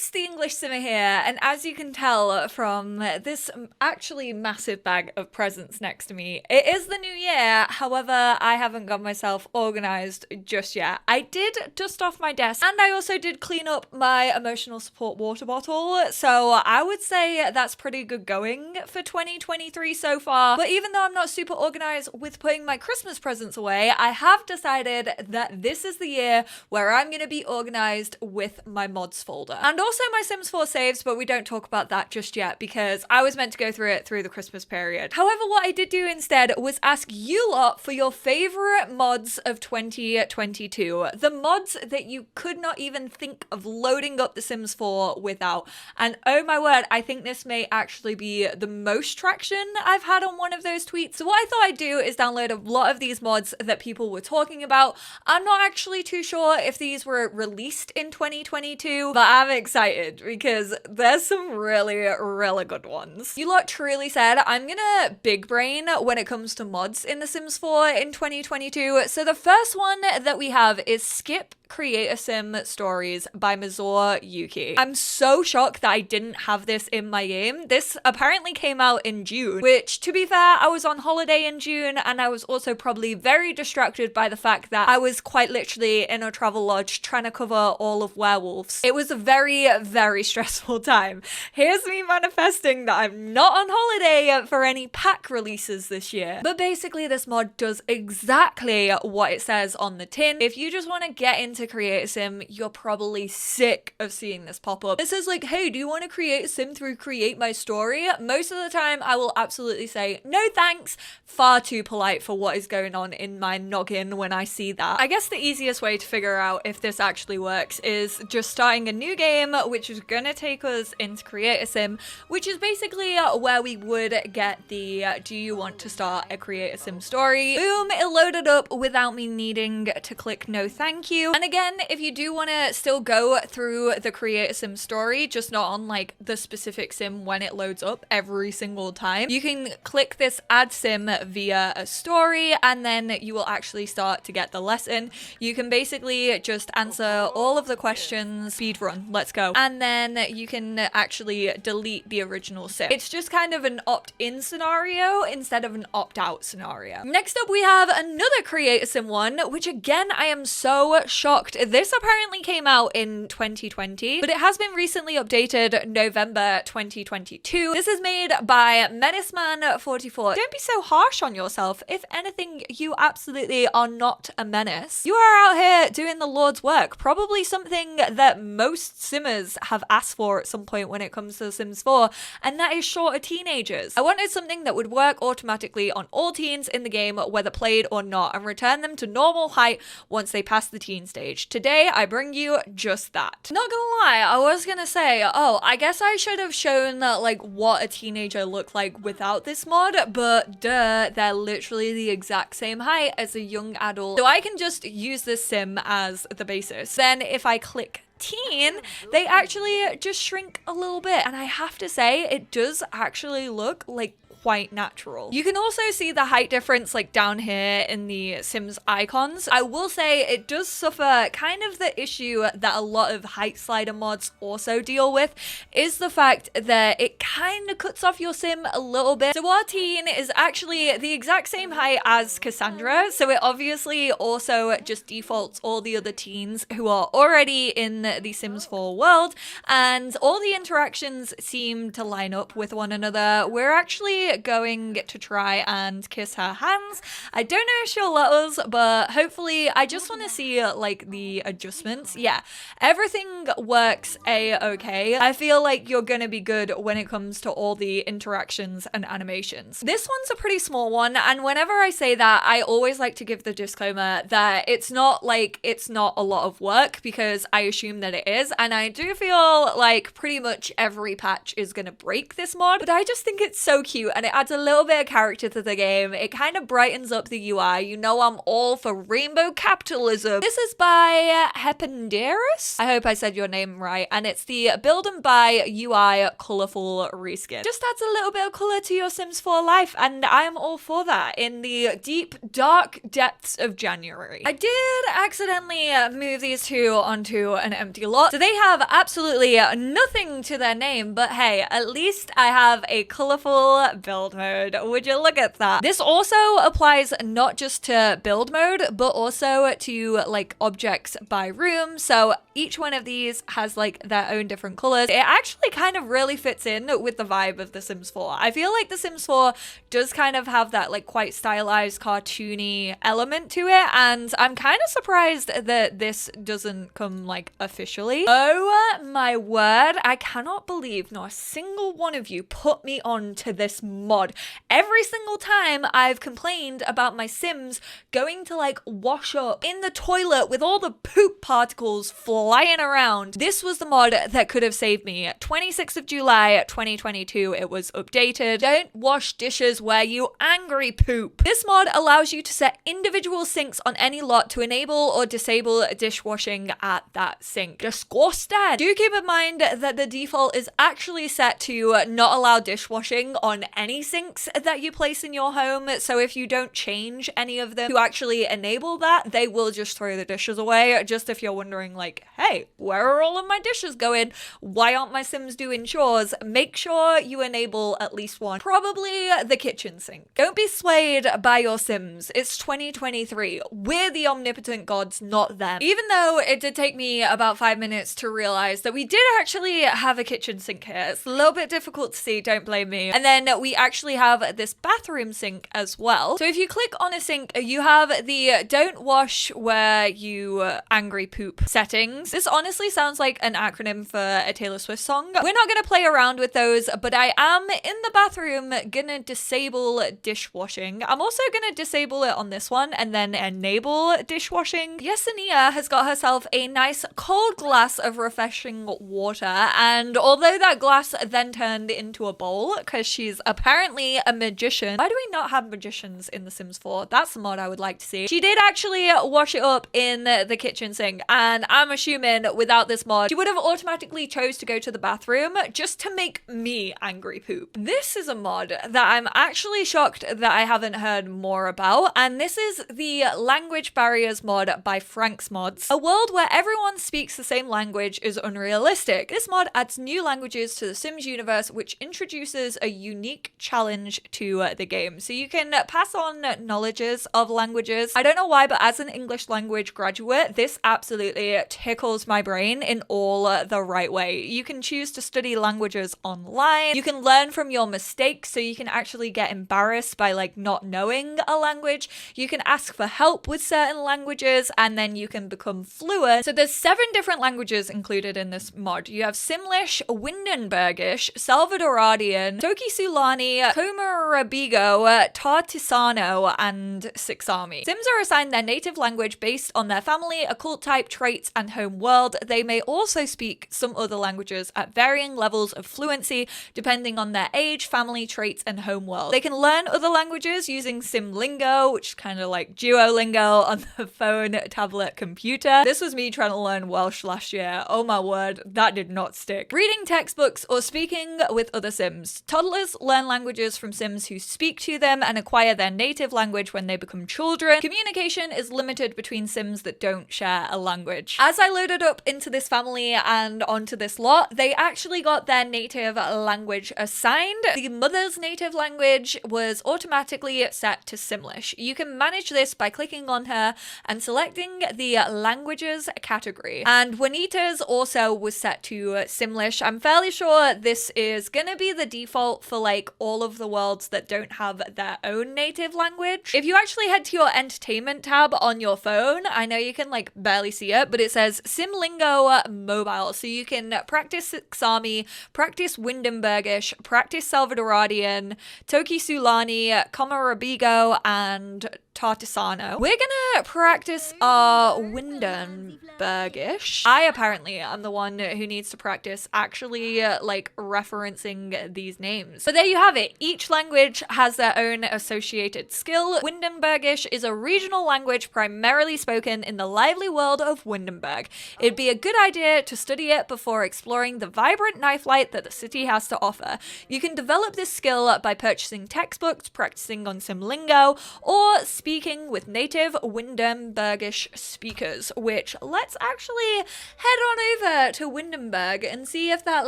it's the English Simmer here, and as you can tell from this actually massive bag of presents next to me, it is the new year. However, I haven't got myself organized just yet. I did dust off my desk, and I also did clean up my emotional support water bottle, so I would say that's pretty good going for 2023 so far. But even though I'm not super organized with putting my Christmas presents away, I have decided that this is the year where I'm going to be organized with my mods folder. And also my Sims 4 saves, but we don't talk about that just yet because I was meant to go through it through the Christmas period. However, what I did do instead was ask you lot for your favorite mods of 2022. The mods that you could not even think of loading up The Sims 4 without. And oh my word, I think this may actually be the most traction I've had on one of those tweets. So what I thought I'd do is download a lot of these mods that people were talking about. I'm not actually too sure if these were released in 2022, but I'm excited because there's some really, really good ones. You lot truly said I'm gonna big brain when it comes to mods in The Sims 4 in 2022. So the first one that we have is Skip Create a Sim Stories by Mazur Yuki. I'm so shocked that I didn't have this in my game. This apparently came out in June, which to be fair, I was on holiday in June and I was also probably very distracted by the fact that I was quite literally in a travel lodge trying to cover all of werewolves. It was a very, very stressful time. Here's me manifesting that I'm not on holiday for any pack releases this year. But basically this mod does exactly what it says on the tin. If you just want to get into create a sim, you're probably sick of seeing this pop up. This is like, hey, do you want to create a sim through Create My Story? Most of the time I will absolutely say no thanks. Far too polite for what is going on in my noggin when I see that. I guess the easiest way to figure out if this actually works is just starting a new game, which is gonna take us into Create a Sim, which is basically where we would get the do you want to start a Create a Sim story. Boom, it loaded up without me needing to click no thank you. And again, if you do want to still go through the Create a Sim story, just not on like the specific sim when it loads up every single time, you can click this add sim via a story and then you will actually start to get the lesson. You can basically just answer all of the questions, speedrun, let's go. And then you can actually delete the original sim. It's just kind of an opt-in scenario instead of an opt-out scenario. Next up, we have another Create a Sim one, which again, I am so shocked. This apparently came out in 2020, but it has been recently updated November 2022. This is made by MenaceMan44. Don't be so harsh on yourself. If anything, you absolutely are not a menace. You are out here doing the Lord's work, probably something that most simmers have asked for at some point when it comes to The Sims 4, and that is shorter teenagers. I wanted something that would work automatically on all teens in the game, whether played or not, and return them to normal height once they pass the teen stage. Today, I bring you just that. Not gonna lie, I was gonna say, oh, I guess I should have shown like what a teenager looked like without this mod, but duh, they're literally the exact same height as a young adult. So I can just use this sim as the basis. Then if I click teen, they actually just shrink a little bit. And I have to say, it does actually look like quite natural. You can also see the height difference like down here in the Sims icons. I will say it does suffer kind of the issue that a lot of height slider mods also deal with, is the fact that it kind of cuts off your sim a little bit. So our teen is actually the exact same height as Cassandra, so it obviously also just defaults all the other teens who are already in the Sims 4 world, and all the interactions seem to line up with one another. We're actually going to try and kiss her hands. I don't know if she'll let us, but hopefully I just want to see like the adjustments. Yeah, everything works a-okay. I feel like you're gonna be good when it comes to all the interactions and animations. This one's a pretty small one, and whenever I say that, I always like to give the disclaimer that it's not a lot of work, because I assume that it is, and I do feel like pretty much every patch is gonna break this mod, but I just think it's so cute. and it adds a little bit of character to the game. It kind of brightens up the UI. You know I'm all for rainbow capitalism. This is by Hependeris. I hope I said your name right. And it's the build and buy UI Colourful reskin. Just adds a little bit of colour to your Sims 4 life, and I am all for that in the deep, dark depths of January. I did accidentally move these two onto an empty lot, so they have absolutely nothing to their name, but hey, at least I have a colourful build mode. Would you look at that? This also applies not just to build mode, but also to like objects by room. So each one of these has like their own different colors. It actually kind of really fits in with the vibe of The Sims 4. I feel like The Sims 4 does kind of have that like quite stylized, cartoony element to it, and I'm kind of surprised that this doesn't come like officially. Oh my word, I cannot believe not a single one of you put me on to this mod. Every single time I've complained about my Sims going to like wash up in the toilet with all the poop particles flying around, this was the mod that could have saved me. 26th of July 2022, it was updated. Don't wash dishes where you angry poop. This mod allows you to set individual sinks on any lot to enable or disable dishwashing at that sink. Disgusting. Do keep in mind that the default is actually set to not allow dishwashing on any sinks that you place in your home, so if you don't change any of them to actually enable that, they will just throw the dishes away. Just if you're wondering like, hey, where are all of my dishes going? Why aren't my Sims doing chores? Make sure you enable at least one. Probably the kitchen sink. Don't be swayed by your Sims. It's 2023. We're the omnipotent gods, not them. Even though it did take me about 5 minutes to realize that we did actually have a kitchen sink here. It's a little bit difficult to see, don't blame me. And then we actually have this bathroom sink as well. So if you click on a sink, you have the don't wash where you angry poop settings. This honestly sounds like an acronym for a Taylor Swift song. We're not gonna play around with those, but I am in the bathroom gonna disable dishwashing. I'm also gonna disable it on this one and then enable dishwashing. Yesenia has got herself a nice cold glass of refreshing water, and although that glass then turned into a bowl because she's apparently a magician. Why do we not have magicians in The Sims 4? That's the mod I would like to see. She did actually wash it up in the kitchen sink, and I'm assuming without this mod she would have automatically chose to go to the bathroom just to make me angry poop. This is a mod that I'm actually shocked that I haven't heard more about, and this is the language barriers mod by Frank's Mods. A world where everyone speaks the same language is unrealistic. This mod adds new languages to the Sims universe, which introduces a unique challenge to the game. So you can pass on knowledges of languages. I don't know why, but as an English language graduate, this absolutely tickles my brain in all the right way. You can choose to study languages online. You can learn from your mistakes, so you can actually get embarrassed by like not knowing a language. You can ask for help with certain languages, and then you can become fluent. So there's 7 different languages included in this mod. You have Simlish, Windenburgish, Salvadoradian, Tokisulani, Comarabigo, Tartisano, and Sixami. Sims are assigned their native language based on their family, occult type, traits, and home world. They may also speak some other languages at varying levels of fluency depending on their age, family, traits, and home world. They can learn other languages using Simlingo, which is kind of like Duolingo on the phone, tablet, computer. This was me trying to learn Welsh last year. Oh my word, that did not stick. Reading textbooks or speaking with other Sims. Toddlers learn languages from Sims who speak to them and acquire their native language when they become children. Communication is limited between Sims that don't share a language. As I loaded up into this family and onto this lot, they actually got their native language assigned. The mother's native language was automatically set to Simlish. You can manage this by clicking on her and selecting the languages category. And Juanita's also was set to Simlish. I'm fairly sure this is gonna be the default for like all of the worlds that don't have their own native language. If you actually head to your entertainment tab on your phone, I know you can like barely see it, but it says Simlingo Mobile. So you can practice Sami, practice Windenburgish, practice Salvadoradian, Tokisulani, Comarabigo, and Tartisano. We're gonna practice our Windenbergish. I apparently am the one who needs to practice actually like referencing these names. But there you have it. Each language has their own associated skill. Windenbergish is a regional language primarily spoken in the lively world of Windenburg. It'd be a good idea to study it before exploring the vibrant knife light that the city has to offer. You can develop this skill by purchasing textbooks, practicing on Simlingo, or speaking with native Windenbergish speakers, which let's actually head on over to Windenburg and see if that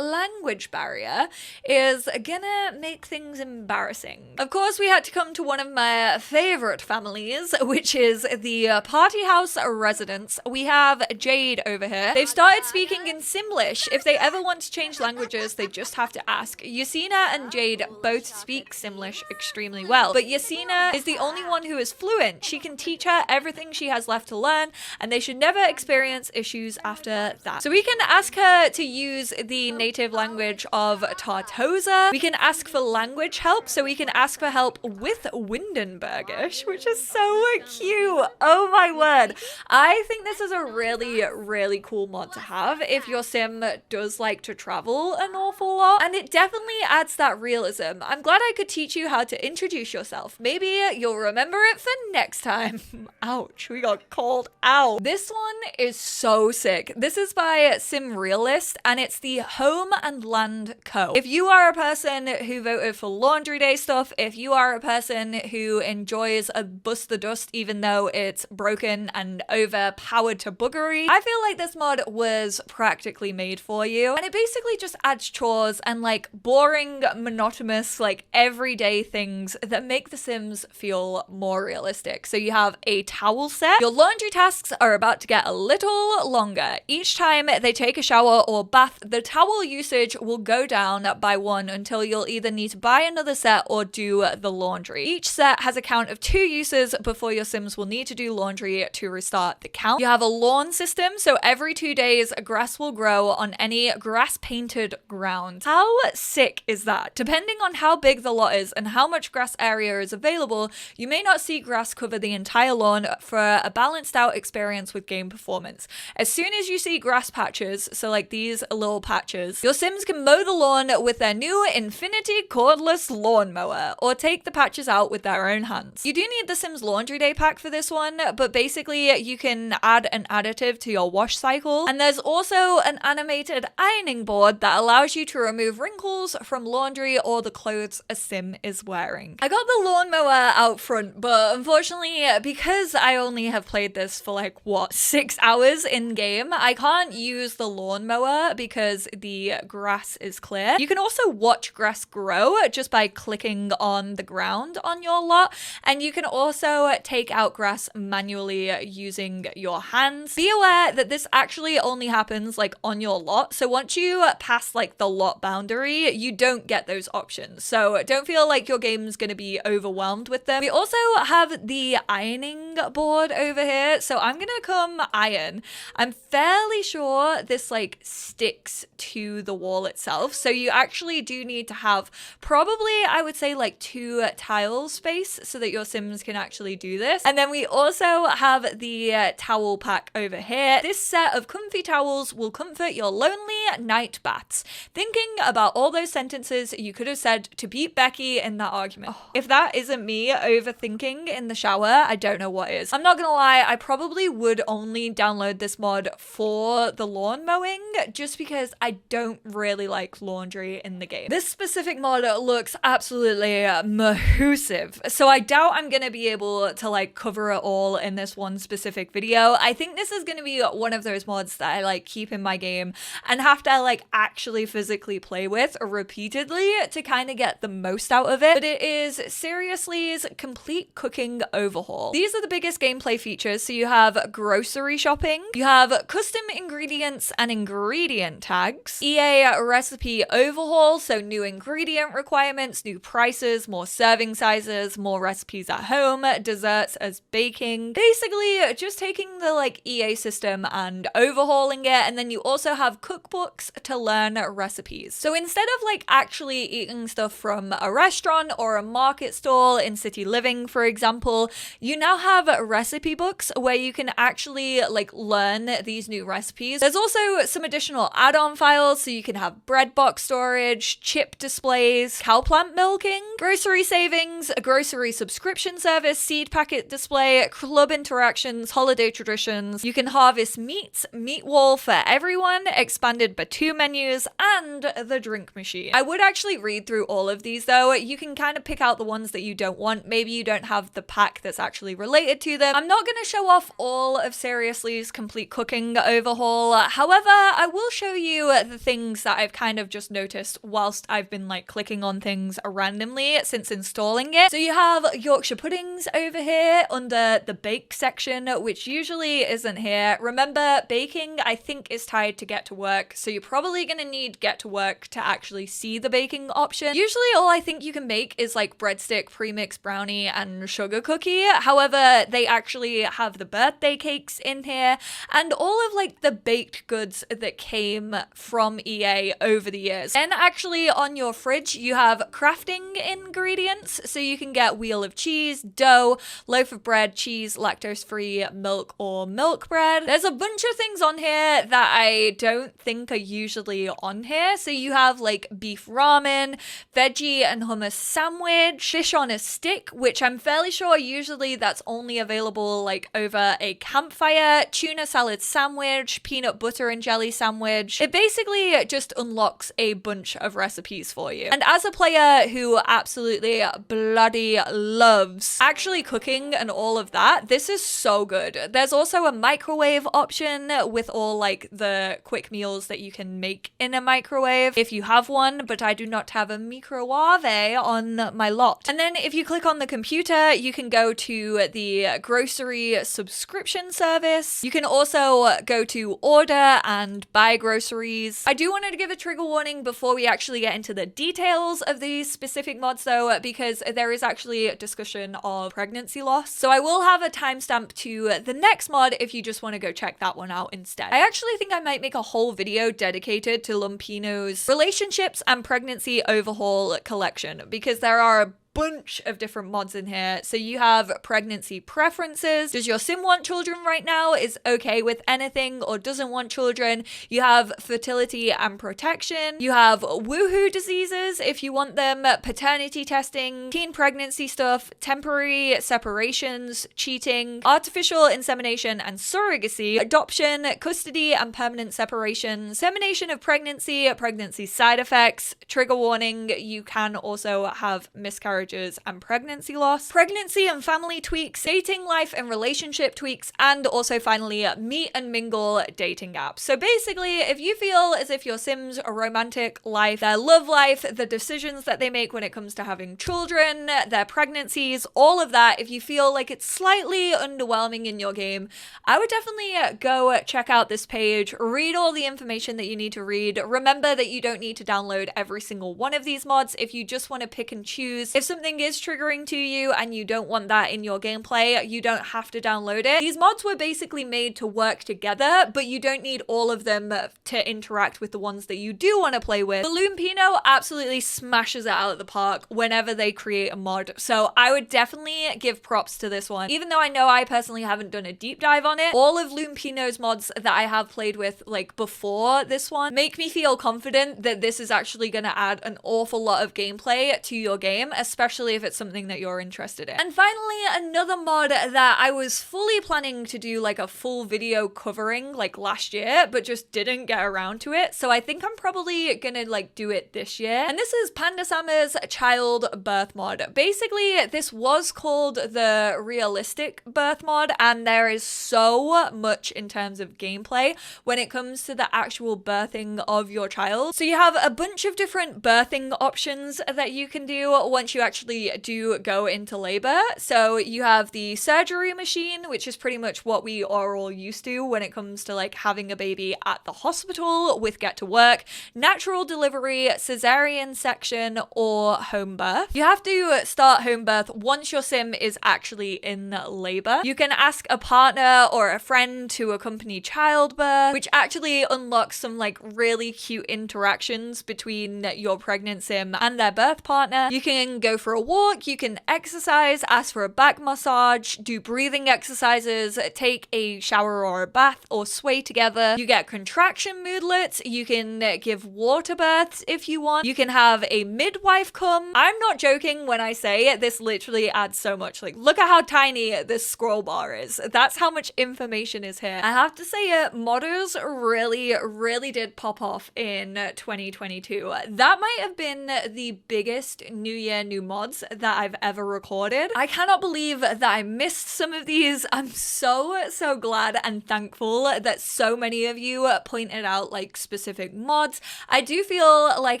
language barrier is gonna make things embarrassing. Of course, we had to come to one of my favorite families, which is the party house residents. We have Jade over here. They've started speaking in Simlish. If they ever want to change languages, they just have to ask. Yasina and Jade both speak Simlish extremely well, but Yasina is the only one who is fluent. She can teach her everything she has left to learn, and they should never experience issues after that. So we can ask her to use the native language of Tartosa. We can ask for language help, so we can ask for help with Windenbergish, which is so cute. Oh my word. I think this is a really cool mod to have if your sim does like to travel an awful lot, and it definitely adds that realism. I'm glad I could teach you how to introduce yourself. Maybe you'll remember it for next time. Ouch, we got called out. This one is so sick. This is by Sim Realist, and it's the Home and Land Co. If you are a person who voted for Laundry Day stuff, if you are a person who enjoys a bust the dust even though it's broken and overpowered to buggery, I feel like this mod was practically made for you. And it basically just adds chores and like boring, monotonous, like everyday things that make the Sims feel more realistic. So you have a towel set. Your laundry tasks are about to get a little longer. Each time they take a shower or bath, the towel usage will go down by 1 until you'll either need to buy another set or do the laundry. Each set has a count of 2 uses before your Sims will need to do laundry to restart the count. You have a lawn system, so every 2 days grass will grow on any grass painted ground. How sick is that? Depending on how big the lot is and how much grass area is available, you may not see grass cover the entire lawn for a balanced out experience with game performance. As soon as you see grass patches, so like these little patches, your Sims can mow the lawn with their new Infinity cordless lawnmower, or take the patches out with their own hands. You do need the Sims Laundry Day pack for this one, but basically you can add an additive to your wash cycle, and there's also an animated ironing board that allows you to remove wrinkles from laundry or the clothes a Sim is wearing. I got the lawnmower out front, but unfortunately, because I only have played this for like, what, 6 hours in game, I can't use the lawnmower because the grass is clear. You can also watch grass grow just by clicking on the ground on your lot, and you can also take out grass manually using your hands. Be aware that this actually only happens like on your lot, so once you pass like the lot boundary, you don't get those options, so don't feel like your game's gonna be overwhelmed with them. We also have the ironing board over here, so I'm gonna come iron. I'm fairly sure this like sticks to the wall itself, so you actually do need to have probably, I would say, like 2 tile space so that your Sims can actually do this. And then we also have the towel pack over here. This set of comfy towels will comfort your lonely night baths. Thinking about all those sentences you could have said to beat Becky in that argument. If that isn't me overthinking in the shower, I don't know what is. I'm not gonna lie, I probably would only download this mod for the lawn mowing, just because I don't really like laundry in the game. This specific mod looks absolutely mahoosive, so I doubt I'm gonna be able to like cover it all in this one specific video. I think this is gonna be one of those mods that I like keep in my game and have to like actually physically play with repeatedly to kind of get the most out of it. But it is Seriously's complete cooking overhaul. These are the biggest gameplay features. So you have grocery shopping, you have custom ingredients and ingredient tags, EA recipe overhaul, so new ingredient requirements, new prices, more serving sizes, more recipes at home, desserts as baking. Basically just taking the like EA system and overhauling it. And then you also have cookbooks to learn recipes. So instead of like actually eating stuff from a restaurant or a market stall in City Living, for example, example, you now have recipe books where you can actually like learn these new recipes. There's also some additional add-on files, so you can have bread box storage, chip displays, cow plant milking, grocery savings, a grocery subscription service, seed packet display, club interactions, holiday traditions. You can harvest meats, meat wall for everyone, expanded batu menus, and the drink machine. I would actually read through all of these though. You can kind of pick out the ones that you don't want. Maybe you don't have the pack that's actually related to them. I'm not going to show off all of Seriously's complete cooking overhaul. However, I will show you the things that I've kind of just noticed whilst I've been like clicking on things randomly since installing it. So you have Yorkshire puddings over here under the bake section, which usually isn't here. Remember, baking I think is tied to get to work, so you're probably going to need get to work to actually see the baking option. Usually all I think you can make is like breadstick, premix brownie, and sugar cookie. However, they actually have the birthday cakes in here and all of like the baked goods that came from EA over the years. And actually on your fridge you have crafting ingredients, so you can get wheel of cheese, dough, loaf of bread, cheese, lactose-free milk or milk bread. There's a bunch of things on here that I don't think are usually on here. So you have like beef ramen, veggie and hummus sandwich, fish on a stick, which I'm fairly sure usually that's only available like over a campfire, tuna salad sandwich, peanut butter and jelly sandwich. It basically just unlocks a bunch of recipes for you. And as a player who absolutely bloody loves actually cooking and all of that, this is so good. There's also a microwave option with all like the quick meals that you can make in a microwave if you have one, but I do not have a microwave on my lot. And then if you click on the computer, you can go to the grocery subscription service. You can also go to order and buy groceries. I do want to give a trigger warning before we actually get into the details of these specific mods though, because there is actually a discussion of pregnancy loss. So I will have a timestamp to the next mod if you just want to go check that one out instead. I actually think I might make a whole video dedicated to Lumpino's relationships and pregnancy overhaul collection, because there are a bunch of different mods in here. So you have pregnancy preferences. Does your sim want children right now? Is okay with anything or doesn't want children? You have fertility and protection. You have woohoo diseases if you want them, paternity testing, teen pregnancy stuff, temporary separations, cheating, artificial insemination and surrogacy, adoption, custody and permanent separation, insemination of pregnancy, pregnancy side effects, trigger warning, you can also have miscarriage and pregnancy loss, pregnancy and family tweaks, dating life and relationship tweaks, and also finally meet and mingle dating apps. So basically, if you feel as if your Sims' romantic life, their love life, the decisions that they make when it comes to having children, their pregnancies, all of that, if you feel like it's slightly underwhelming in your game, I would definitely go check out this page, read all the information that you need to read. Remember that you don't need to download every single one of these mods if you just want to pick and choose. If something is triggering to you and you don't want that in your gameplay, you don't have to download it. These mods were basically made to work together, but you don't need all of them to interact with the ones that you do want to play with. Balloon Pino absolutely smashes it out of the park whenever they create a mod, so I would definitely give props to this one. Even though I know I personally haven't done a deep dive on it, all of Loon Pino's mods that I have played with like before this one make me feel confident that this is actually going to add an awful lot of gameplay to your game, especially if it's something that you're interested in. And finally, another mod that I was fully planning to do like a full video covering like last year, but just didn't get around to it. So I think I'm probably gonna like do it this year. And this is Panda Summer's child birth mod. Basically, this was called the realistic birth mod, and there is so much in terms of gameplay when it comes to the actual birthing of your child. So you have a bunch of different birthing options that you can do once you actually do go into labor. So you have the surgery machine, which is pretty much what we are all used to when it comes to like having a baby at the hospital with get to work, natural delivery, cesarean section, or home birth. You have to start home birth once your sim is actually in labor. You can ask a partner or a friend to accompany childbirth, which actually unlocks some like really cute interactions between your pregnant sim and their birth partner. You can go for a walk, you can exercise, ask for a back massage, do breathing exercises, take a shower or a bath, or sway together. You get contraction moodlets, you can give water births if you want, you can have a midwife come. I'm not joking when I say this literally adds so much. Like, look at how tiny this scroll bar is. That's how much information is here. I have to say modders really did pop off in 2022. That might have been the biggest New Year new mods that I've ever recorded. I cannot believe that I missed some of these. I'm so glad and thankful that so many of you pointed out like specific mods. I do feel like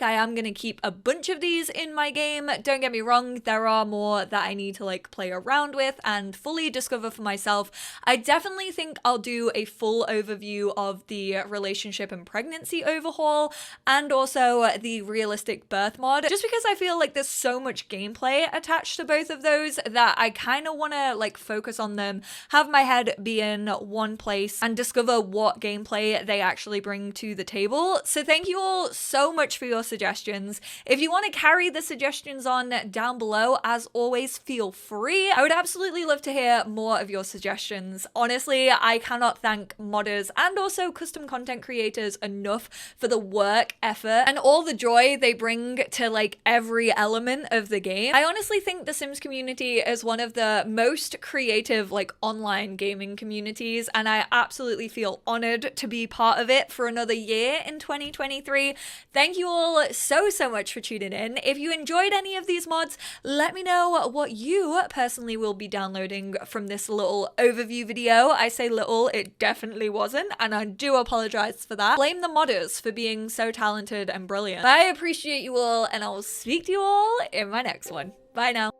I am gonna keep a bunch of these in my game. Don't get me wrong, there are more that I need to like play around with and fully discover for myself. I definitely think I'll do a full overview of the relationship and pregnancy overhaul and also the realistic birth mod, just because I feel like there's so much gameplay attached to both of those that I kind of want to like focus on them, have my head be in one place and discover what gameplay they actually bring to the table. So thank you all so much for your suggestions. If you want to carry the suggestions on down below, as always, feel free. I would absolutely love to hear more of your suggestions. Honestly, I cannot thank modders and also custom content creators enough for the work, effort, and all the joy they bring to like every element of the game. I honestly think the Sims community is one of the most creative like online gaming communities, and I absolutely feel honored to be part of it for another year in 2023. Thank you all so much for tuning in. If you enjoyed any of these mods, let me know what you personally will be downloading from this little overview video. I say little, it definitely wasn't, and I do apologize for that. Blame the modders for being so talented and brilliant. But I appreciate you all, and I will speak to you all in my next one. Bye now.